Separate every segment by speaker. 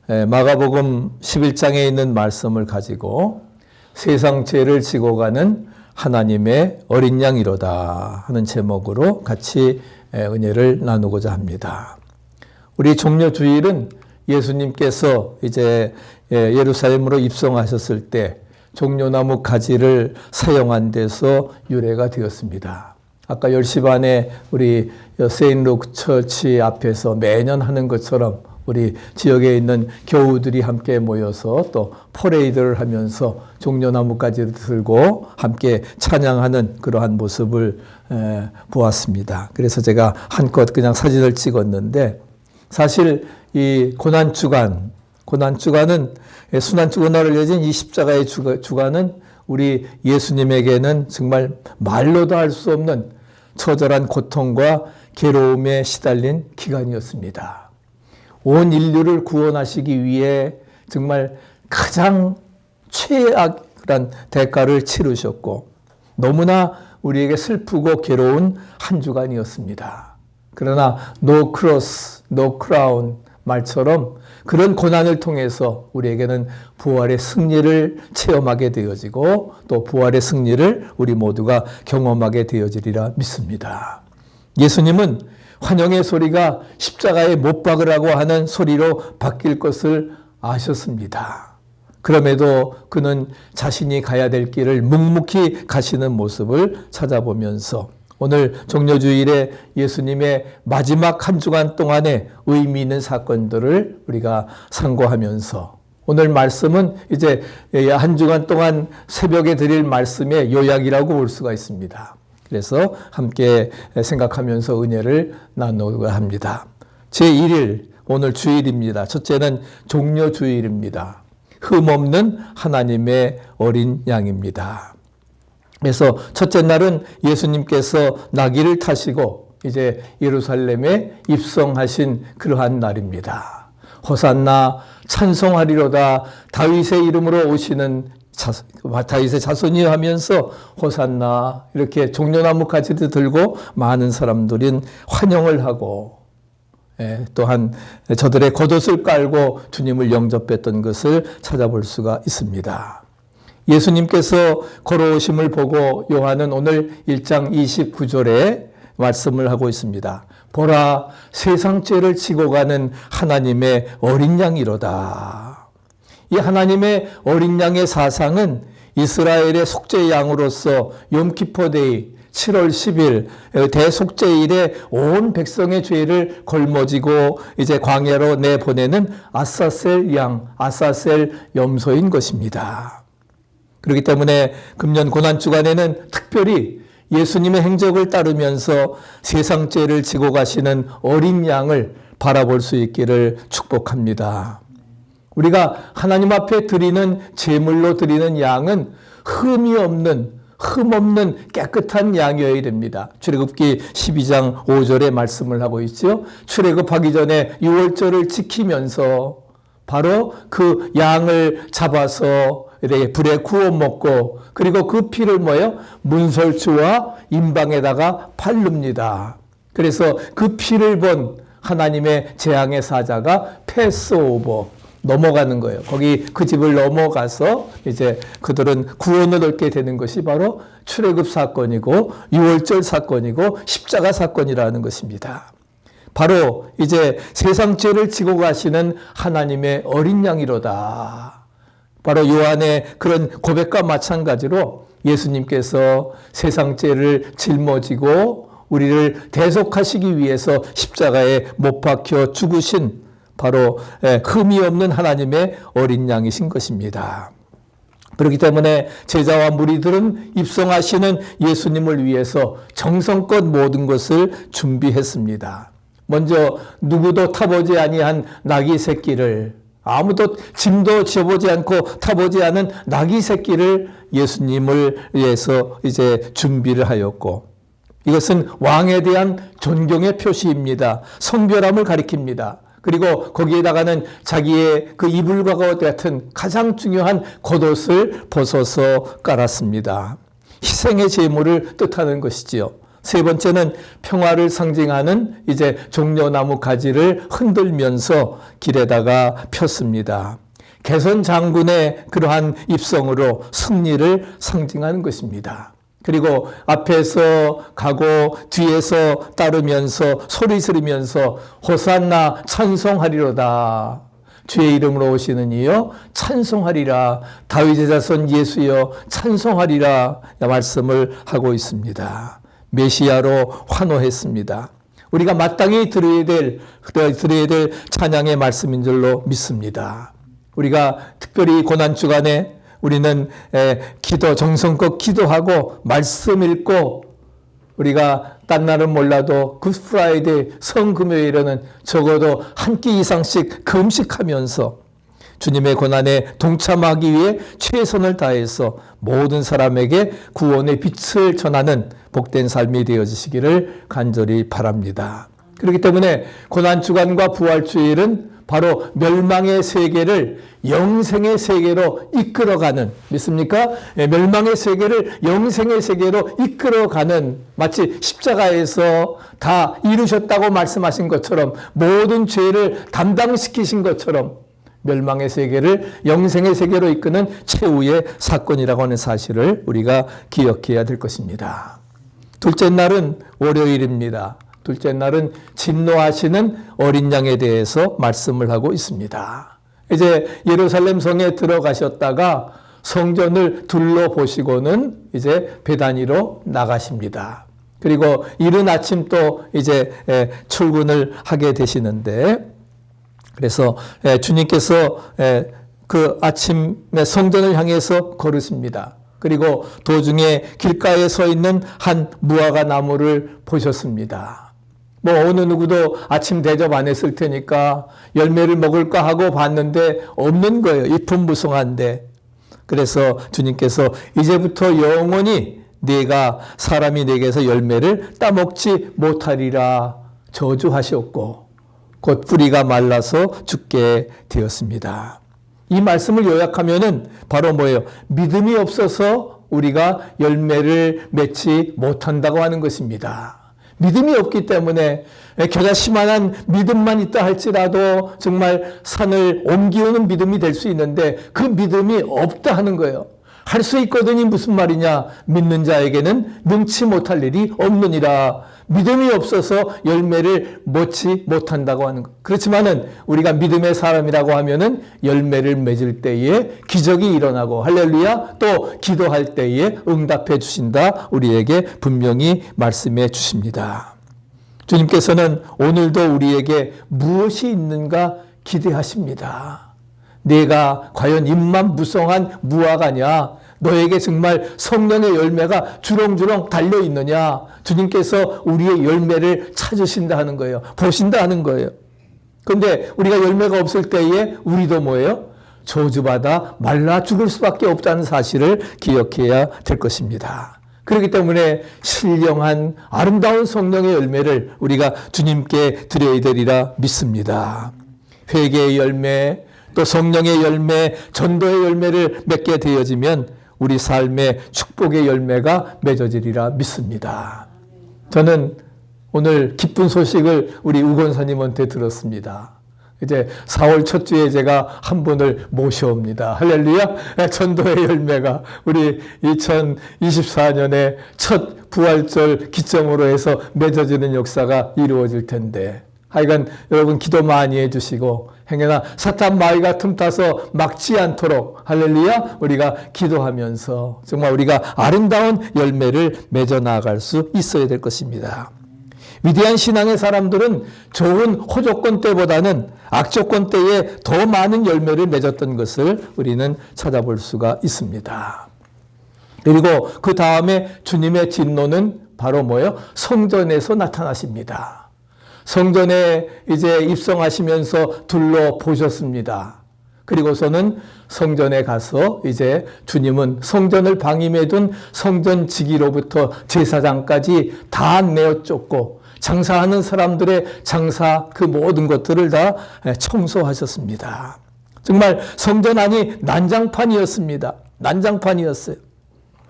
Speaker 1: 마가복음 11장에 있는 말씀을 가지고 세상 죄를 지고 가는 하나님의 어린 양이로다 하는 제목으로 같이 은혜를 나누고자 합니다. 우리 종려주일은 예수님께서 이제 예루살렘으로 입성하셨을 때 종려나무 가지를 사용한 데서 유래가 되었습니다. 아까 10시 반에 우리 세인룩 처치 앞에서 매년 하는 것처럼 우리 지역에 있는 교우들이 함께 모여서 또 퍼레이드를 하면서 종려나무까지 들고 함께 찬양하는 그러한 모습을 보았습니다. 그래서 제가 한껏 그냥 사진을 찍었는데, 사실 이 고난주간은 순환주간으로 여진 이 십자가의 주간은 우리 예수님에게는 정말 말로도 할 수 없는 처절한 고통과 괴로움에 시달린 기간이었습니다. 온 인류를 구원하시기 위해 정말 가장 최악한 대가를 치르셨고 너무나 우리에게 슬프고 괴로운 한 주간이었습니다. 그러나 no cross, no crown 말처럼 그런 고난을 통해서 우리에게는 부활의 승리를 체험하게 되어지고 또 부활의 승리를 우리 모두가 경험하게 되어지리라 믿습니다. 예수님은 환영의 소리가 십자가에 못 박으라고 하는 소리로 바뀔 것을 아셨습니다. 그럼에도 그는 자신이 가야 될 길을 묵묵히 가시는 모습을 찾아보면서 오늘 종려주일에 예수님의 마지막 한 주간 동안의 의미 있는 사건들을 우리가 상고하면서 오늘 말씀은 이제 한 주간 동안 새벽에 드릴 말씀의 요약이라고 볼 수가 있습니다. 그래서 함께 생각하면서 은혜를 나누고자 합니다. 제1일, 오늘 주일입니다. 첫째는 종려주일입니다. 흠없는 하나님의 어린 양입니다. 그래서 첫째 날은 예수님께서 나귀를 타시고 이제 예루살렘에 입성하신 그러한 날입니다. 호산나 찬송하리로다 다윗의 이름으로 오시는 다윗의 자손이 하면서 호산나 이렇게 종려나무 가지도 들고 많은 사람들은 환영을 하고 또한 저들의 겉옷을 깔고 주님을 영접했던 것을 찾아볼 수가 있습니다. 예수님께서 걸어오심을 보고 요한은 오늘 1장 29절에 말씀을 하고 있습니다. 보라, 세상 죄를 지고 가는 하나님의 어린 양이로다. 이 하나님의 어린 양의 사상은 이스라엘의 속죄 양으로서 욤키포데이 7월 10일 대속죄일에 온 백성의 죄를 걸머지고 이제 광야로 내보내는 아사셀 양, 아사셀 염소인 것입니다. 그렇기 때문에 금년 고난주간에는 특별히 예수님의 행적을 따르면서 세상 죄를 지고 가시는 어린 양을 바라볼 수 있기를 축복합니다. 우리가 하나님 앞에 드리는 제물로 드리는 양은 흠없는 깨끗한 양이어야 됩니다. 출애굽기 12장 5절에 말씀을 하고 있죠. 출애굽하기 전에 유월절을 지키면서 바로 그 양을 잡아서 불에 구워 먹고 그리고 그 피를 문설주와 임방에다가 바릅니다. 그래서 그 피를 본 하나님의 재앙의 사자가 패스오버 넘어가는 거예요. 거기 그 집을 넘어가서 이제 그들은 구원을 얻게 되는 것이 바로 출애굽 사건이고 유월절 사건이고 십자가 사건이라는 것입니다. 바로 이제 세상 죄를 지고 가시는 하나님의 어린 양이로다. 바로 요한의 그런 고백과 마찬가지로 예수님께서 세상 죄를 짊어지고 우리를 대속하시기 위해서 십자가에 못 박혀 죽으신 바로 흠이 없는 하나님의 어린 양이신 것입니다. 그렇기 때문에 제자와 무리들은 입성하시는 예수님을 위해서 정성껏 모든 것을 준비했습니다. 먼저 누구도 타보지 아니한 나귀 새끼를, 아무도 짐도 지어보지 않고 타보지 않은 나귀 새끼를 예수님을 위해서 이제 준비를 하였고, 이것은 왕에 대한 존경의 표시입니다. 성별함을 가리킵니다. 그리고 거기에다가는 자기의 그 이불과 같은 가장 중요한 겉옷을 벗어서 깔았습니다. 희생의 제물을 뜻하는 것이지요. 세 번째는 평화를 상징하는 이제 종려나무 가지를 흔들면서 길에다가 폈습니다. 개선 장군의 그러한 입성으로 승리를 상징하는 것입니다. 그리고 앞에서 가고 뒤에서 따르면서 소리 지르면서 호산나 찬송하리로다. 주의 이름으로 오시는 이여 찬송하리라. 다윗의 자손 예수여 찬송하리라. 말씀을 하고 있습니다. 메시아로 환호했습니다. 우리가 마땅히 들어야 될 찬양의 말씀인 줄로 믿습니다. 우리가 특별히 고난주간에 우리는 정성껏 기도하고 말씀 읽고 우리가 딴 날은 몰라도 굿프라이데이 성금요일에는 적어도 한 끼 이상씩 금식하면서 주님의 고난에 동참하기 위해 최선을 다해서 모든 사람에게 구원의 빛을 전하는 복된 삶이 되어지시기를 간절히 바랍니다. 그렇기 때문에 고난주간과 부활주일은 바로 멸망의 세계를 영생의 세계로 이끌어가는, 믿습니까? 멸망의 세계를 영생의 세계로 이끌어가는, 마치 십자가에서 다 이루셨다고 말씀하신 것처럼 모든 죄를 담당시키신 것처럼 멸망의 세계를 영생의 세계로 이끄는 최후의 사건이라고 하는 사실을 우리가 기억해야 될 것입니다. 둘째 날은 월요일입니다. 둘째 날은 진노하시는 어린 양에 대해서 말씀을 하고 있습니다. 이제 예루살렘 성에 들어가셨다가 성전을 둘러보시고는 이제 베다니로 나가십니다. 그리고 이른 아침 또 이제 출근을 하게 되시는데, 그래서 주님께서 그 아침에 성전을 향해서 걸으십니다. 그리고 도중에 길가에 서 있는 한 무화과 나무를 보셨습니다. 뭐 어느 누구도 아침 대접 안 했을 테니까 열매를 먹을까 하고 봤는데 없는 거예요. 잎은 무성한데. 그래서 주님께서 이제부터 영원히 사람이 내게서 열매를 따먹지 못하리라 저주하셨고 곧 뿌리가 말라서 죽게 되었습니다. 이 말씀을 요약하면은 바로 뭐예요? 믿음이 없어서 우리가 열매를 맺지 못한다고 하는 것입니다. 믿음이 없기 때문에 겨자씨만한 믿음만 있다 할지라도 정말 산을 옮기우는 믿음이 될 수 있는데 그 믿음이 없다 하는 거예요. 할 수 있거든이 무슨 말이냐? 믿는 자에게는 능치 못할 일이 없느니라. 믿음이 없어서 열매를 맺지 못한다고 하는 것. 그렇지만은 우리가 믿음의 사람이라고 하면은 열매를 맺을 때에 기적이 일어나고 할렐루야 또 기도할 때에 응답해 주신다. 우리에게 분명히 말씀해 주십니다. 주님께서는 오늘도 우리에게 무엇이 있는가 기대하십니다. 네가 과연 잎만 무성한 무화과냐? 너에게 정말 성령의 열매가 주렁주렁 달려있느냐? 주님께서 우리의 열매를 찾으신다 하는 거예요. 보신다 하는 거예요. 그런데 우리가 열매가 없을 때에 우리도 뭐예요? 저주받아 말라 죽을 수밖에 없다는 사실을 기억해야 될 것입니다. 그렇기 때문에 신령한 아름다운 성령의 열매를 우리가 주님께 드려야 되리라 믿습니다. 회개의 열매, 또 성령의 열매, 전도의 열매를 맺게 되어지면 우리 삶의 축복의 열매가 맺어지리라 믿습니다. 저는 오늘 기쁜 소식을 우리 우건사님한테 들었습니다. 이제 4월 첫 주에 제가 한 분을 모셔옵니다. 할렐루야. 전도의 열매가 우리 2024년에 첫 부활절 기점으로 해서 맺어지는 역사가 이루어질 텐데 하여간 여러분 기도 많이 해주시고 행여나 사탄 마귀가 틈타서 막지 않도록 할렐루야 우리가 기도하면서 정말 우리가 아름다운 열매를 맺어 나갈 수 있어야 될 것입니다. 위대한 신앙의 사람들은 좋은 호조건 때보다는 악조건 때에 더 많은 열매를 맺었던 것을 우리는 찾아볼 수가 있습니다. 그리고 그 다음에 주님의 진노는 바로 뭐예요? 성전에서 나타나십니다. 성전에 이제 입성하시면서 둘러보셨습니다. 그리고서는 성전에 가서 이제 주님은 성전을 방임해둔 성전 지기로부터 제사장까지 다 내어 쫓고 장사하는 사람들의 장사 그 모든 것들을 다 청소하셨습니다. 정말 성전 안이 난장판이었습니다. 난장판이었어요.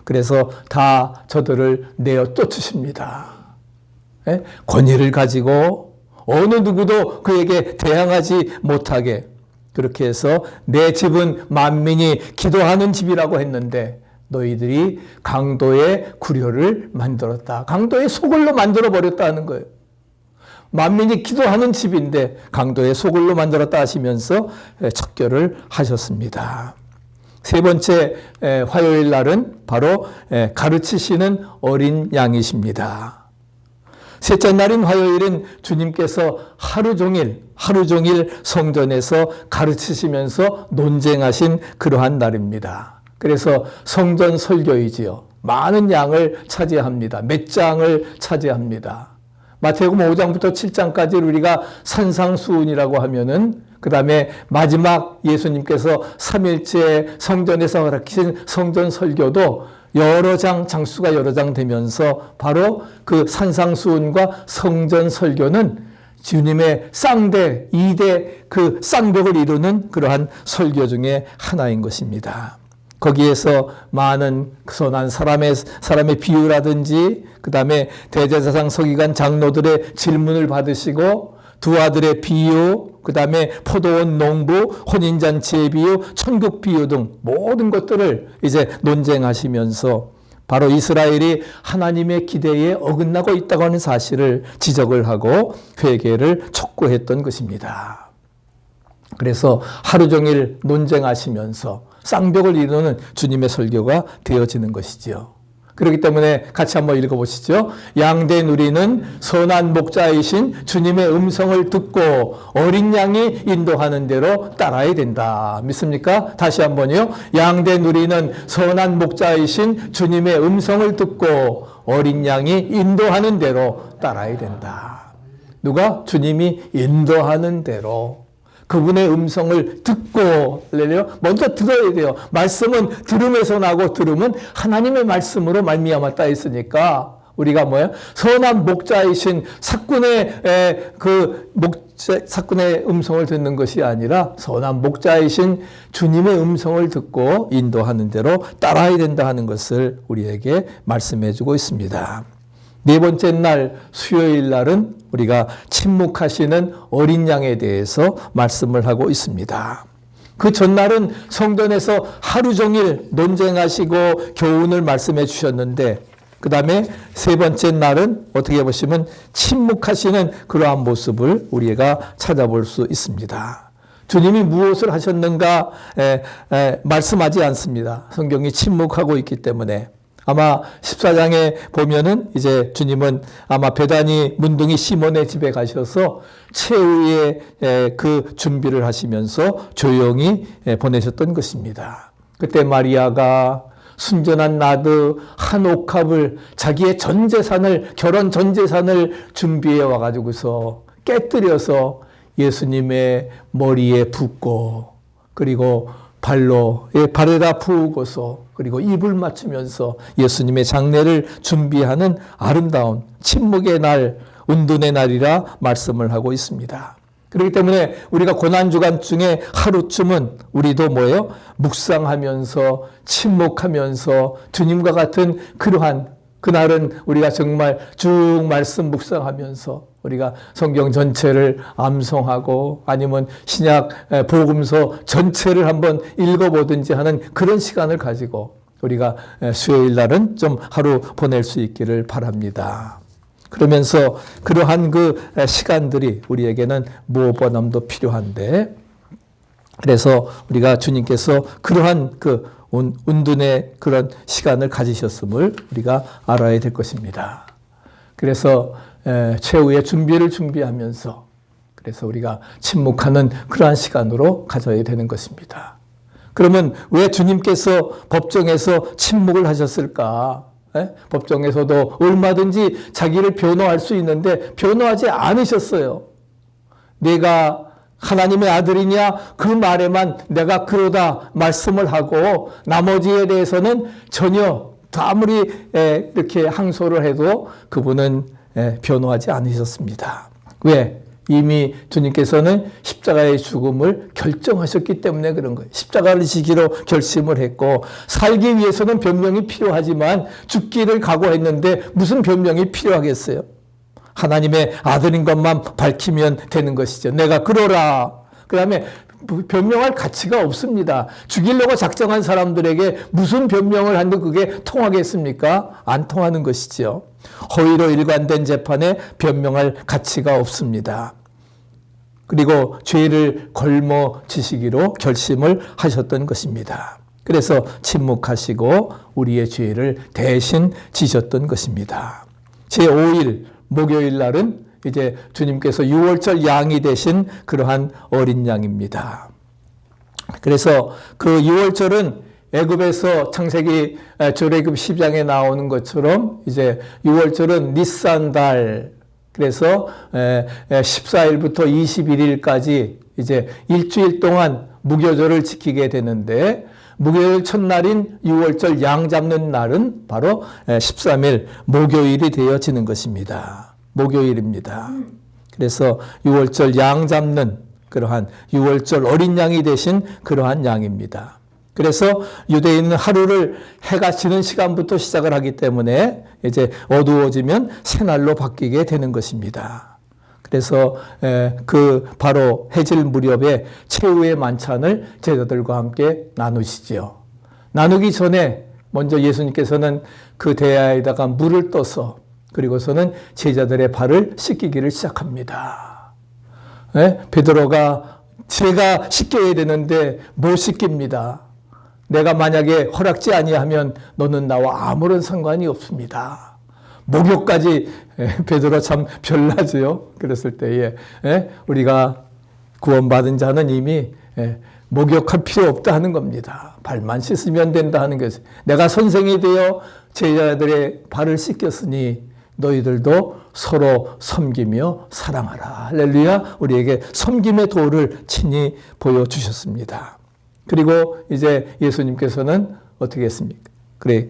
Speaker 1: 그래서 다 저들을 내어 쫓으십니다. 권위를 가지고 어느 누구도 그에게 대항하지 못하게, 그렇게 해서 내 집은 만민이 기도하는 집이라고 했는데 너희들이 강도의 구려를 만들었다. 강도의 소굴로 만들어버렸다는 거예요. 만민이 기도하는 집인데 강도의 소굴로 만들었다 하시면서 척결을 하셨습니다. 세 번째 화요일 날은 바로 가르치시는 어린 양이십니다. 셋째 날인 화요일은 주님께서 하루 종일 성전에서 가르치시면서 논쟁하신 그러한 날입니다. 그래서 성전 설교이지요. 많은 양을 차지합니다. 몇 장을 차지합니다. 마태복음 5장부터 7장까지 우리가 산상수훈이라고 하면은, 그 다음에 마지막 예수님께서 3일째 성전에서 가르치신 성전 설교도 장수가 여러 장 되면서 바로 그 산상수훈과 성전 설교는 주님의 쌍대, 2대 그 쌍벽을 이루는 그러한 설교 중에 하나인 것입니다. 거기에서 많은 선한 사람의 비유라든지, 그 다음에 대제사장 서기관 장로들의 질문을 받으시고, 두 아들의 비유, 그 다음에 포도원 농부, 혼인잔치의 비유, 천국 비유 등 모든 것들을 이제 논쟁하시면서 바로 이스라엘이 하나님의 기대에 어긋나고 있다고 하는 사실을 지적을 하고 회개를 촉구했던 것입니다. 그래서 하루 종일 논쟁하시면서 쌍벽을 이루는 주님의 설교가 되어지는 것이지요. 그렇기 때문에 같이 한번 읽어보시죠. 양된 우리는 선한 목자이신 주님의 음성을 듣고 어린 양이 인도하는 대로 따라야 된다. 믿습니까? 다시 한번요. 양된 우리는 선한 목자이신 주님의 음성을 듣고 어린 양이 인도하는 대로 따라야 된다. 누가? 주님이 인도하는 대로. 그분의 음성을 듣고, 먼저 들어야 돼요. 말씀은 들음에서 나고 들음은 하나님의 말씀으로 말미암았다 했으니까 우리가 뭐예요? 선한 목자이신 사꾼의 사꾼의 음성을 듣는 것이 아니라 선한 목자이신 주님의 음성을 듣고 인도하는 대로 따라야 된다 하는 것을 우리에게 말씀해 주고 있습니다. 네 번째 날 수요일 날은 우리가 침묵하시는 어린 양에 대해서 말씀을 하고 있습니다. 그 전날은 성전에서 하루 종일 논쟁하시고 교훈을 말씀해 주셨는데, 그 다음에 세 번째 날은 어떻게 보시면 침묵하시는 그러한 모습을 우리가 찾아볼 수 있습니다. 주님이 무엇을 하셨는가 말씀하지 않습니다. 성경이 침묵하고 있기 때문에. 아마 14장에 보면은 이제 주님은 아마 베다니 문둥이 시몬의 집에 가셔서 최후의 그 준비를 하시면서 조용히 보내셨던 것입니다. 그때 마리아가 순전한 나드 한 옥합을 자기의 전 재산을, 결혼 전 재산을 준비해 와가지고서 깨뜨려서 예수님의 머리에 붓고, 그리고 발에다 부으고서, 그리고 입을 맞추면서 예수님의 장례를 준비하는 아름다운 침묵의 날, 은둔의 날이라 말씀을 하고 있습니다. 그렇기 때문에 우리가 고난주간 중에 하루쯤은 우리도 뭐예요? 묵상하면서 침묵하면서 주님과 같은 그러한 그날은 우리가 정말 쭉 말씀 묵상하면서 우리가 성경 전체를 암송하고 아니면 신약 복음서 전체를 한번 읽어보든지 하는 그런 시간을 가지고 우리가 수요일 날은 좀 하루 보낼 수 있기를 바랍니다. 그러면서 그러한 그 시간들이 우리에게는 무엇보다도 필요한데, 그래서 우리가 주님께서 그러한 그 은둔의 그런 시간을 가지셨음을 우리가 알아야 될 것입니다. 그래서 최후의 준비를 준비하면서 그래서 우리가 침묵하는 그러한 시간으로 가져야 되는 것입니다. 그러면 왜 주님께서 법정에서 침묵을 하셨을까? 법정에서도 얼마든지 자기를 변호할 수 있는데 변호하지 않으셨어요. 내가 하나님의 아들이냐 그 말에만 내가 그러다 말씀을 하고 나머지에 대해서는 전혀 아무리 이렇게 항소를 해도 그분은 변호하지 않으셨습니다. 왜? 이미 주님께서는 십자가의 죽음을 결정하셨기 때문에 그런 거예요. 십자가를 지기로 결심을 했고, 살기 위해서는 변명이 필요하지만 죽기를 각오했는데 무슨 변명이 필요하겠어요? 하나님의 아들인 것만 밝히면 되는 것이죠. 내가 그러라. 그 다음에 변명할 가치가 없습니다. 죽이려고 작정한 사람들에게 무슨 변명을 한들 그게 통하겠습니까? 안 통하는 것이죠. 허위로 일관된 재판에 변명할 가치가 없습니다. 그리고 죄를 걸머지시기로 결심을 하셨던 것입니다. 그래서 침묵하시고 우리의 죄를 대신 지셨던 것입니다. 제5일 목요일 날은 이제 주님께서 유월절 양이 되신 그러한 어린 양입니다. 그래서 그 유월절은 애굽에서 창세기 출애굽 10장에 나오는 것처럼 이제 유월절은 니산달, 그래서 14일부터 21일까지 이제 일주일 동안 무교절을 지키게 되는데, 무교절 첫날인 유월절 양 잡는 날은 바로 13일 목요일이 되어지는 것입니다. 목요일입니다. 그래서 유월절 양 잡는 그러한 유월절 어린 양이 되신 그러한 양입니다. 그래서 유대인은 하루를 해가 지는 시간부터 시작을 하기 때문에 이제 어두워지면 새날로 바뀌게 되는 것입니다. 그래서 그 바로 해질 무렵에 최후의 만찬을 제자들과 함께 나누시죠. 나누기 전에 먼저 예수님께서는 그 대야에다가 물을 떠서 그리고서는 제자들의 발을 씻기기를 시작합니다. 베드로가 제가 씻겨야 되는데 못 씻깁니다. 내가 만약에 허락지 아니하면 너는 나와 아무런 상관이 없습니다. 목욕까지 베드로 참 별나지요. 그랬을 때에 우리가 구원받은 자는 이미 목욕할 필요 없다 하는 겁니다. 발만 씻으면 된다 하는 것이. 내가 선생이 되어 제자들의 발을 씻겼으니 너희들도 서로 섬기며 사랑하라. 할렐루야. 우리에게 섬김의 도를 친히 보여주셨습니다. 그리고 이제 예수님께서는 어떻게 했습니까? 그래,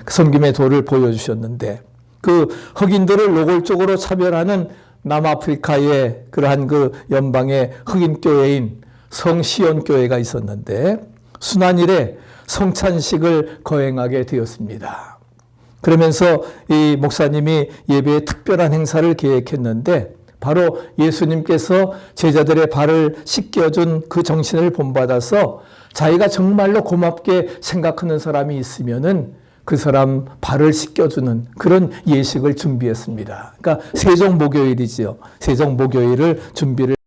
Speaker 1: 섬김의 도를 보여주셨는데, 그 흑인들을 노골적으로 차별하는 남아프리카의 그러한 그 연방의 흑인 교회인 성시온 교회가 있었는데, 순환일에 성찬식을 거행하게 되었습니다. 그러면서 이 목사님이 예배에 특별한 행사를 계획했는데, 바로 예수님께서 제자들의 발을 씻겨준 그 정신을 본받아서 자기가 정말로 고맙게 생각하는 사람이 있으면은 그 사람 발을 씻겨주는 그런 예식을 준비했습니다. 그러니까 세종 목요일이지요. 세종 목요일을 준비를